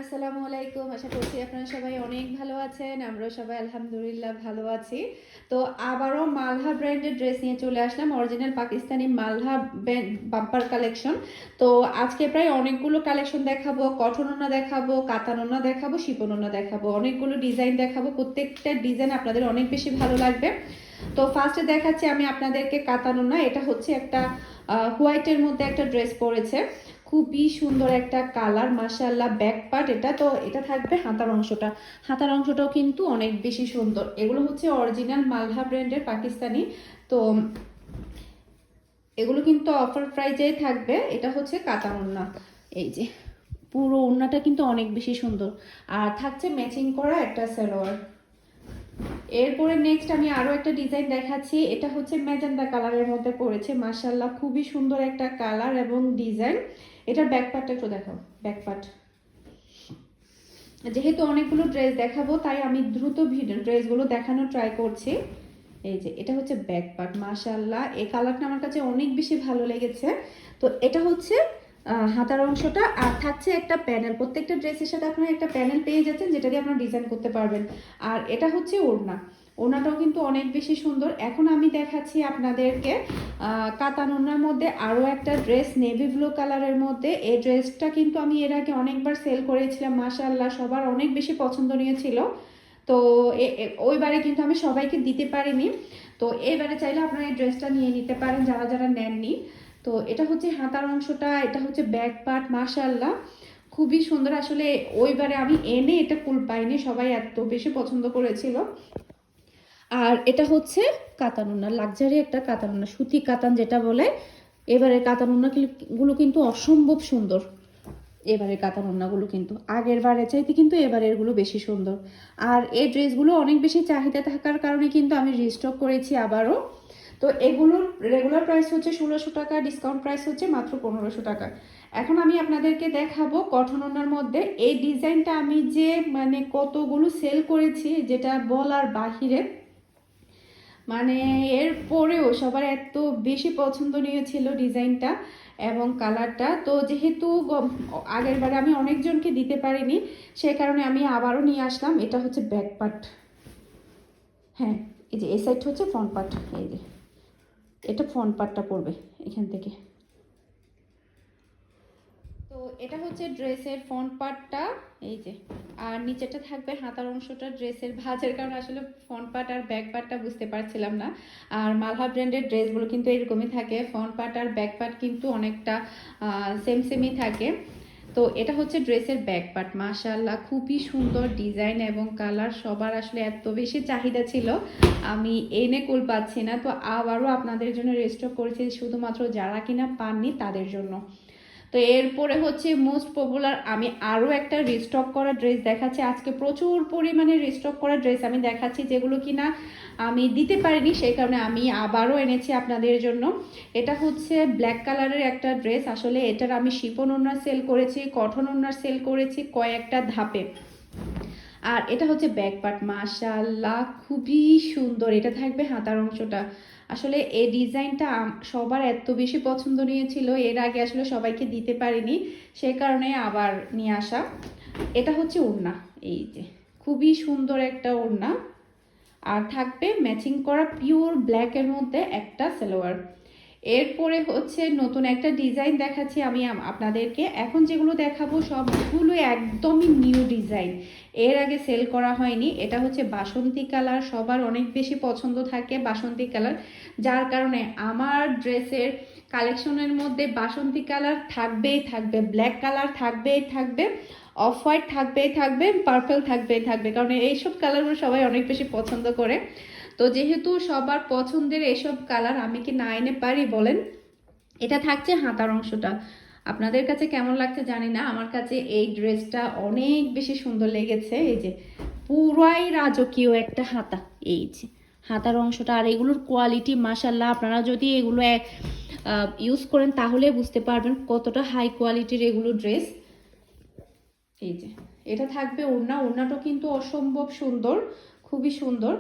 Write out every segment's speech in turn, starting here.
আসসালামু আলাইকুম। আশা করছি আপনারা সবাই অনেক ভালো আছেন। আমরাও সবাই আলহামদুলিল্লাহ ভালো আছি। তো আবারও মালহা ব্র্যান্ডের ড্রেস নিয়ে চলে আসলাম, অরিজিনাল পাকিস্তানি মালহা বাম্পার কালেকশন। তো আজকে প্রায় অনেকগুলো কালেকশন দেখাবো, কটন ওড়না দেখাবো, কাতান ওড়না দেখাবো, শিফন ওড়না দেখাবো, অনেকগুলো ডিজাইন দেখাবো। প্রত্যেকটা ডিজাইন আপনাদের অনেক বেশি ভালো লাগবে। তো ফার্স্টে দেখাচ্ছি আমি আপনাদেরকে কাতান ওড়না। এটা হচ্ছে একটা হোয়াইটের মধ্যে একটা ড্রেস পরেছে, খুবই সুন্দর একটা কালার মাশাআল্লাহ। ব্যাক পার্ট এটা, তো এটা থাকবে হাতার অংশটা। হাতার অংশটাও কিন্তু অনেক বেশি সুন্দর। এগুলো হচ্ছে অরিজিনাল মালহা ব্র্যান্ডের পাকিস্তানি। তো এগুলো কিন্তু অফার প্রাইজেই থাকবে। এটা হচ্ছে কাতান ওড়না। এই যে পুরো ওড়নাটা কিন্তু অনেক বেশি সুন্দর, আর থাকছে ম্যাচিং করা একটা সালোয়ার। এরপরে নেক্সট আমি আরো একটা ডিজাইন দেখাচ্ছি। এটা হচ্ছে ম্যাজেন্ডা কালারের মধ্যে পড়েছে, মাশাআল্লাহ খুবই সুন্দর একটা কালার এবং ডিজাইন। এটার ব্যাক পার্টটা একটু দেখাও। ব্যাক পার্ট, যেহেতু অনেকগুলো ড্রেস দেখাবো তাই আমি দ্রুত ড্রেসগুলো দেখানোর ট্রাই করছি। এই যে এটা হচ্ছে ব্যাক পার্ট, মাশাআল্লাহ এই কালারটা আমার কাছে অনেক বেশি ভালো লেগেছে। তো এটা হচ্ছে হাতার অংশটা, আর থাকছে একটা প্যানেল। প্রত্যেকটা ড্রেসের সাথে আপনারা একটা প্যানেল পেয়ে যাচ্ছেন, যেটা দিয়ে আপনারা ডিজাইন করতে পারবেন। আর এটা হচ্ছে ওড়না। ওড়নাটাও কিন্তু অনেক বেশি সুন্দর। এখন আমি দেখাচ্ছি আপনাদেরকে কাতান ওড়নার মধ্যে আরও একটা ড্রেস, নেভি ব্লু কালারের মধ্যে। এই ড্রেসটা কিন্তু আমি এর আগে অনেকবার সেল করেছিলাম, মাশাআল্লাহ সবার অনেক বেশি পছন্দনীয় ছিল। তো ওইবারে কিন্তু আমি সবাইকে দিতে পারিনি। তো এইবারে চাইলে আপনারা এই ড্রেসটা নিয়ে নিতে পারেন যারা যারা নেননি। তো এটা হচ্ছে হাতার অংশটা, এটা হচ্ছে ব্যাক পার্ট, মাশাআল্লাহ খুবই সুন্দর। আসলে ওইবারে আমি এনে এটা কুল পাইনি, সবাই এত বেশি পছন্দ করেছিল। আর এটা হচ্ছে কাতান ওড়না, লাক্সারি একটা কাতান ওড়না, সুতি কাতান যেটা বলে। এবারে কাতান ওড়নাগুলো কিন্তু অসম্ভব সুন্দর। এবারে কাতান ওড়নাগুলো কিন্তু আগের বারের চাইতে কিন্তু এবারের গুলো বেশি সুন্দর। আর এই ড্রেসগুলো অনেক বেশি চাহিদা থাকার কারণে কিন্তু আমি রিস্টক করেছি আবারও। তো এগুলোর রেগুলার প্রাইস হচ্ছে 1600 টাকা, ডিসকাউন্ট প্রাইস হচ্ছে মাত্র 1500 টাকা। এখন আমি আপনাদেরকে দেখাবো কটন ওড়নার মধ্যে এই ডিজাইনটা। আমি যে মানে কতগুলো সেল করেছি যেটা বলার বাহিরে, মানে এর পরেও সবার এত বেশি পছন্দনীয় ছিল ডিজাইনটা এবং কালারটা। তো যেহেতু আগের বারে আমি অনেকজনকে দিতে পারিনি, সে কারণে আমি আবারও নিয়ে আসলাম। এটা হচ্ছে ব্যাক পার্ট, হ্যাঁ এই যে এই সাইড হচ্ছে ফ্রন্ট পার্ট। এই যে এটা ফ্রন্ট পার্টটা পড়বে এখান থেকে। তো এটা হচ্ছে ড্রেসের ফ্রন্ট পার্টটা, এই যে। আর নিচেটা থাকবে হাতার অংশটা। ড্রেসের ভাঁজের কারণে আসলে ফ্রন্ট পার্ট আর ব্যাক পার্টটা বুঝতে পারছিলাম না। আর মালহা ব্র্যান্ডের ড্রেসগুলো কিন্তু এরকমই থাকে, ফ্রন্ট পার্ট আর ব্যাক পার্ট কিন্তু অনেকটা সেম সেমই থাকে। তো এটা হচ্ছে ড্রেসের ব্যাক পার্ট, মাশাআল্লাহ খুবই সুন্দর ডিজাইন এবং কালার। সবার আসলে এত বেশি চাহিদা ছিল, আমি এনে কুল পাচ্ছি না। তো আবারও আপনাদের জন্য রেস্টক করেছি, শুধুমাত্র যারা কিনা পাননি তাদের জন্য। তো এরপরে হচ্ছে মোস্ট পপুলার, আমি আরও একটা রিস্টক করা ড্রেস দেখাচ্ছি। আজকে প্রচুর পরিমাণে রিস্টক করা ড্রেস আমি দেখাচ্ছি, যেগুলো কিনা আমি দিতে পারিনি, সেই কারণে আমি আবারও এনেছি আপনাদের জন্য। এটা হচ্ছে ব্ল্যাক কালারের একটা ড্রেস। আসলে এটার আমি শিফন ওড়না সেল করেছি, কটন ওড়না সেল করেছি কয়েকটা ধাপে। আর এটা হচ্ছে ব্যাক পার্ট, মাশাআল্লাহ খুবই সুন্দর। এটা থাকবে হাতার অংশটা। আসলে এই ডিজাইনটা সবার এত বেশি পছন্দনীয় ছিল, এর আগে আসলে সবাইকে দিতে পারিনি, সে কারণে আবার নিয়ে আসা। এটা হচ্ছে ওড়না, এই যে খুবই সুন্দর একটা ওড়না। আর থাকবে ম্যাচিং করা পিওর ব্ল্যাকের মধ্যে একটা সালোয়ার। এরপরে হচ্ছে নতুন একটা ডিজাইন দেখাচ্ছি আমি আপনাদেরকে। এখন যেগুলো দেখাবো সবগুলো একদমই নিউ ডিজাইন, এর আগে সেল করা হয়নি। এটা হচ্ছে বাসন্তী কালার, সবার অনেক বেশি পছন্দ থাকে বাসন্তী কালার, যার কারণে আমার ড্রেসের কালেকশনের মধ্যে বাসন্তী কালার থাকবেই থাকবে, ব্ল্যাক কালার থাকবেই থাকবে, অফ হোয়াইট থাকবেই থাকবে, পার্পল থাকবেই থাকবে, কারণ এইসব কালারগুলো সবাই অনেক বেশি পছন্দ করে। তো যেহেতু সবার পছন্দের এসব কালার, আমি কি না এনে পারি বলেন। এটা থাকছে হাতার অংশটা। আপনাদের কাছে কেমন লাগছে জানি না, আমার কাছে এই ড্রেসটা অনেক বেশি সুন্দর লেগেছে। এই যে পুরাই রাজকীয় একটা হাতা, এই যে হাতার অংশটা। আর এগুলোর কোয়ালিটি মাশাআল্লাহ, আপনারা যদি এগুলো ইউজ করেন তাহলে বুঝতে পারবেন কতটা হাই কোয়ালিটির এগুলো ড্রেস। এই যে এটা থাকবে ওড়না, ওড়নাটাও কিন্তু অসম্ভব সুন্দর, খুবই সুন্দর।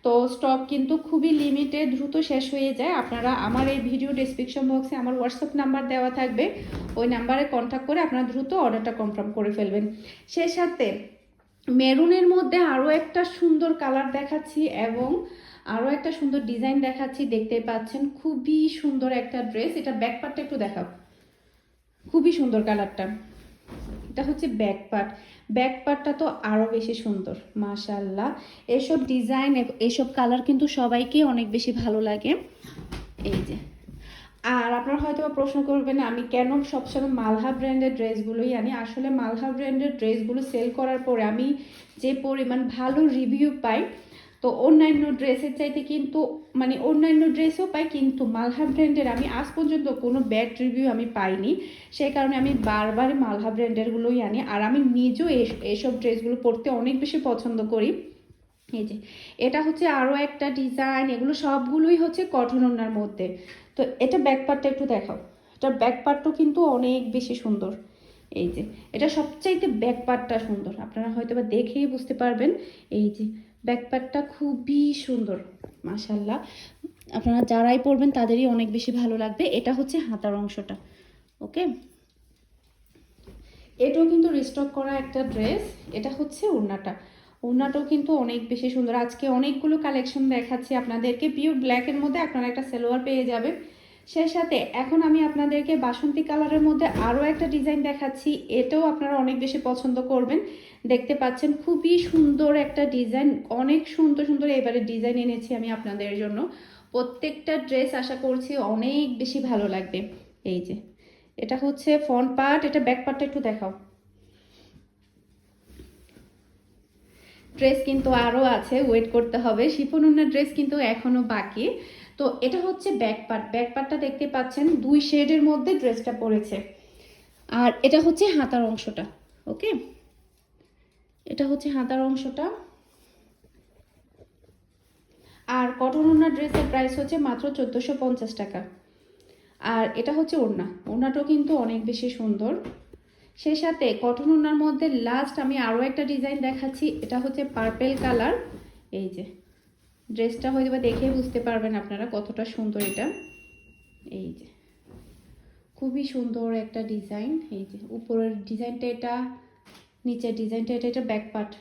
তো স্টক কিন্তু খুবই লিমিটেড, দ্রুত শেষ হয়ে যায়। আপনারা আমার এই ভিডিও ডেসক্রিপশন বক্সে আমার হোয়াটসঅ্যাপ নাম্বার দেওয়া থাকবে, ওই নাম্বারে কন্ট্যাক্ট করে আপনারা দ্রুত অর্ডারটা কনফার্ম করে ফেলবেন। সেই সাথে মেরুনের মধ্যে আরও একটা সুন্দর কালার দেখাচ্ছি এবং আরও একটা সুন্দর ডিজাইন দেখাচ্ছি, দেখতে পাচ্ছেন খুবই সুন্দর একটা ড্রেস। এটা ব্যাক পার্টটা একটু দেখাও, খুবই সুন্দর কালারটা। এটা হচ্ছে ব্যাক পার্ট, ব্যাক পার্টটা তো আরও বেশি সুন্দর মাশাআল্লাহ। এসব ডিজাইন এসব কালার কিন্তু সবাইকে অনেক বেশি ভালো লাগে। এই যে, আর আপনারা হয়তো প্রশ্ন করবেন আমি কেন সবসময় মালহা ব্র্যান্ডের ড্রেসগুলোই আনি। আসলে মালহা ব্র্যান্ডের ড্রেসগুলো সেল করার পরে আমি যে পরিমাণ ভালো রিভিউ পাই, তো অন্যান্য ড্রেসের চাইতে কিন্তু মানে অন্যান্য ড্রেসও পাই, কিন্তু মালহা ব্র্যান্ডের আমি আজ পর্যন্ত কোনো ব্যাড রিভিউ আমি পাইনি। সেই কারণে আমি বারবার মালহা ব্র্যান্ডেরগুলোই আনি। আর আমি নিজেও এইসব ড্রেসগুলো পরতে অনেক বেশি পছন্দ করি। এই যে, এটা হচ্ছে আরও একটা ডিজাইন, এগুলো সবগুলোই হচ্ছে কটন ওড়নার মধ্যে। তো এটা ব্যাক পার্টটা একটু দেখাও, এটার ব্যাক পার্টটাও কিন্তু অনেক বেশি সুন্দর। এই যে, এটা সবচাইতে ব্যাক পার্টটা সুন্দর, আপনারা হয়তো বা দেখেই বুঝতে পারবেন। এই যে ব্যাক পার্টটা খুবই সুন্দর মাশাআল্লাহ, আপনারা যারাই পরবেন তাদেরই অনেক বেশি ভালো লাগবে। এটা হচ্ছে হাতার অংশটা। ওকে, এটাও কিন্তু রিস্টক করা একটা ড্রেস। এটা হচ্ছে ওড়নাটা, ওড়নাটাও কিন্তু অনেক বেশি সুন্দর। আজকে অনেকগুলো কালেকশন দেখাচ্ছি আপনাদেরকে। পিওর ব্ল্যাকের মধ্যে আপনারা একটা সালোয়ার পেয়ে যাবেন। সেই সাথে এখন আমি আপনাদেরকে বাসন্তী কালারের মধ্যে আরও একটা ডিজাইন দেখাচ্ছি, এটাও আপনারা অনেক বেশি পছন্দ করবেন। দেখতে পাচ্ছেন খুবই সুন্দর একটা ডিজাইন, অনেক সুন্দর সুন্দর এবারে ডিজাইন এনেছি আমি আপনাদের জন্য। প্রত্যেকটা ড্রেস আশা করছি অনেক বেশি ভালো লাগবে। এই যে, এটা হচ্ছে ফ্রন্ট পার্ট, এটা ব্যাক পার্টটা একটু দেখাও। ড্রেস কিন্তু আরও আছে, ওয়েট করতে হবে। শিফন ওড়নার ড্রেস কিন্তু এখনও বাকি। তো এটা হচ্ছে ব্যাক পার্ট, ব্যাক পার্টটা দেখতে পাচ্ছেন দুই শেডের মধ্যে ড্রেসটা পড়েছে। আর এটা হচ্ছে হাতার অংশটা। ওকে, এটা হচ্ছে হাতার অংশটা। আর কটন ওড়নার ড্রেসের প্রাইস হচ্ছে মাত্র 1450 টাকা। আর এটা হচ্ছে ওড়না, ওড়নাটাও কিন্তু অনেক বেশি সুন্দর। সেই সাথে কটন ওড়নার মধ্যে লাস্ট আমি আরও একটা ডিজাইন দেখাচ্ছি, এটা হচ্ছে পার্পেল কালার। এই যে, ড্রেসটা হয়তো বা দেখে বুঝতে পারবেন আপনারা কতটা সুন্দর এটা। এই যে, খুবই সুন্দর একটা ডিজাইন। এই যে উপরের ডিজাইনটা এটা, নিচের ডিজাইনটা এটা, এটা ব্যাক পার্ট।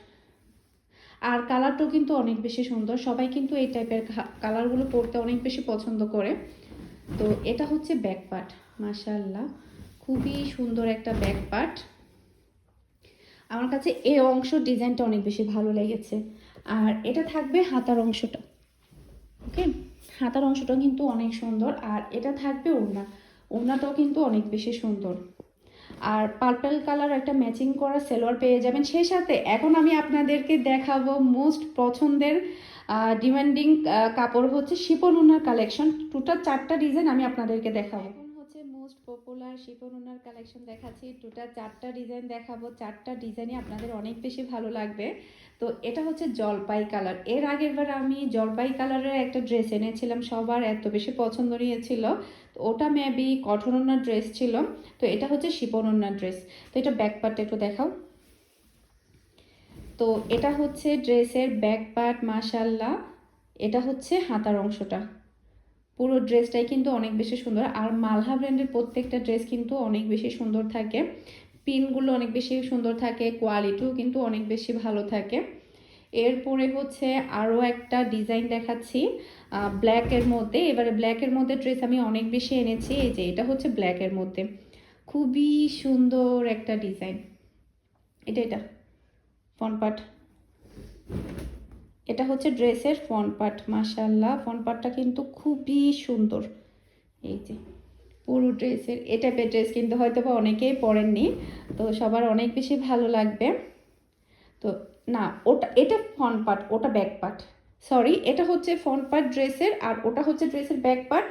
আর কালারটাও কিন্তু অনেক বেশি সুন্দর, সবাই কিন্তু এই টাইপের কালারগুলো পরতে অনেক বেশি পছন্দ করে। তো এটা হচ্ছে ব্যাক পার্ট মাশাআল্লাহ, খুবই সুন্দর একটা ব্যাক পার্ট। আমার কাছে এই অংশ ডিজাইনটা অনেক বেশি ভালো লেগেছে। আর এটা থাকবে হাতার অংশটা। ওকে, হাতার অংশটা কিন্তু অনেক সুন্দর। আর এটা থাকবে ওড়না, ওড়নাটাও কিন্তু অনেক বেশি সুন্দর। আর পার্পল কালার একটা ম্যাচিং করা সালোয়ার পেয়ে যাবেন। সেই সাথে এখন আমি আপনাদেরকে দেখাবো মোস্ট পছন্দের ডিমান্ডিং কাপড় হচ্ছে শিফন ওড়নার কালেকশন। টোটাল 4টা ডিজাইন আমি আপনাদেরকে দেখাবো। এখন হচ্ছে মোস্ট পপুলার শিফন ওড়নার কালেকশন দেখাচ্ছি। টোটাল 4টা ডিজাইন দেখাবো, 4টা ডিজাইনই আপনাদের অনেক বেশি ভালো লাগবে। তো এটা হচ্ছে জলপাই কালার। এর আগের বার আমি জলপাই কালারের একটা ড্রেস এনেছিলাম, সবার এত বেশি পছন্দ নিয়েছিল। তো ওটা মেবি কটন ওড়নার ড্রেস ছিল। তো এটা হচ্ছে শিফন ওড়নার ড্রেস। তো এটা ব্যাক পার্টটা একটু দেখাও। তো এটা হচ্ছে ড্রেসের ব্যাক পার্ট মাশাআল্লাহ। এটা হচ্ছে হাতার অংশটা। পুরো ড্রেসটাই কিন্তু অনেক বেশি সুন্দর। আর মালহা ব্র্যান্ডের প্রত্যেকটা ড্রেস কিন্তু অনেক বেশি সুন্দর থাকে, পিনগুলো অনেক বেশি সুন্দর থাকে, কোয়ালিটিও কিন্তু অনেক বেশি ভালো থাকে। এরপরে হচ্ছে আরও একটা ডিজাইন দেখাচ্ছি ব্ল্যাকের মধ্যে। এবারে ব্ল্যাকের মধ্যে ড্রেস আমি অনেক বেশি এনেছি। এই যে, এটা হচ্ছে ব্ল্যাকের মধ্যে খুবই সুন্দর একটা ডিজাইন। এটা ফ্রন্ট পার্ট, এটা হচ্ছে ড্রেসের ফ্রন্ট পার্ট মাশাআল্লাহ। ফ্রন্ট পার্টটা কিন্তু খুবই সুন্দর। এই যে, পুরো ড্রেসের এ টাইপের ড্রেস কিন্তু হয়তো বা অনেকেই পরেননি, তো সবার অনেক বেশি ভালো লাগবে। তো না, ওটা এটা ফ্রন্ট পার্ট, ওটা ব্যাক পার্ট। সরি, এটা হচ্ছে ফ্রন্ট পার্ট ড্রেসের, আর ওটা হচ্ছে ড্রেসের ব্যাক পার্ট।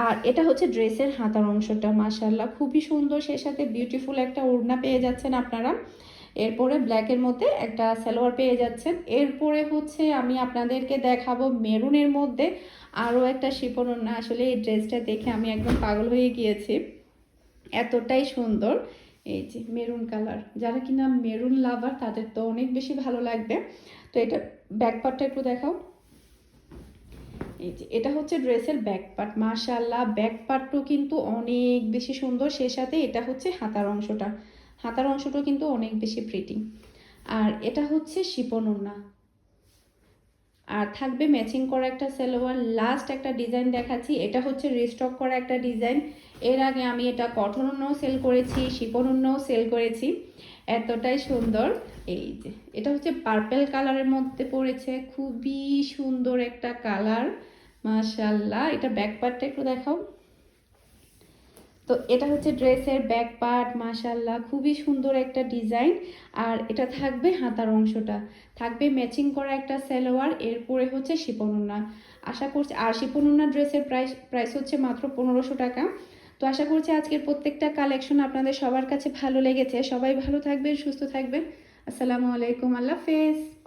আর এটা হচ্ছে ড্রেসের হাতার অংশটা মাশাআল্লাহ, খুবই সুন্দর। সেই সাথে বিউটিফুল একটা ওড়না পেয়ে যাচ্ছেন আপনারা। এরপরে ব্ল্যাকের মধ্যে একটা সালোয়ার পেয়ে যাচ্ছেন। এরপরে হচ্ছে আমি আপনাদেরকে দেখাবো মেরুনের মধ্যে আরও একটা শিফন ওড়না। আসলে এই ড্রেসটা দেখে আমি একদম পাগল হয়ে গিয়েছি, এতটাই সুন্দর। এই যে মেরুন কালার, যারা কিনা মেরুন লাভার তাদের তো অনেক বেশি ভালো লাগবে। তো এটা ব্যাক পার্টটা একটু দেখাও। এই যে এটা হচ্ছে ড্রেসের ব্যাক পার্ট, মাশাআল্লাহ ব্যাক পার্টও কিন্তু অনেক বেশি সুন্দর। সেই সাথে এটা হচ্ছে হাতার অংশটা, হাতার অংশটাও কিন্তু অনেক বেশি প্রিটি। আর এটা হচ্ছে শিপন ওড়না, আর থাকবে ম্যাচিং করা একটা সালোয়ার। লাস্ট একটা ডিজাইন দেখাচ্ছি, এটা হচ্ছে রিস্টক করা একটা ডিজাইন। এর আগে আমি এটা কটন ওড়নাও সেল করেছি, শিপন ওড়নাও সেল করেছি, এতটাই সুন্দর। এই যে এটা হচ্ছে পার্পেল কালারের মধ্যে পড়েছে, খুবই সুন্দর একটা কালার, মাশাআল্লাহ। এটা ব্যাক পার্টটা একটু দেখাও। তো এটা হচ্ছে ড্রেসের ব্যাক পার্ট, মাশাআল্লাহ খুবই সুন্দর একটা ডিজাইন। আর এটা থাকবে হাতার অংশটা, থাকবে ম্যাচিং করা একটা সালোয়ার, এরপরে হচ্ছে শিপন ওড়না। আশা করছি, আর শিপন ওড়না ড্রেসের প্রাইস হচ্ছে মাত্র 1500 টাকা। তো আশা করছি আজকের প্রত্যেকটা কালেকশন আপনাদের সবার কাছে ভালো লেগেছে। সবাই ভালো থাকবেন, সুস্থ থাকবেন। আসসালামু আলাইকুম, আল্লাহ হাফেজ।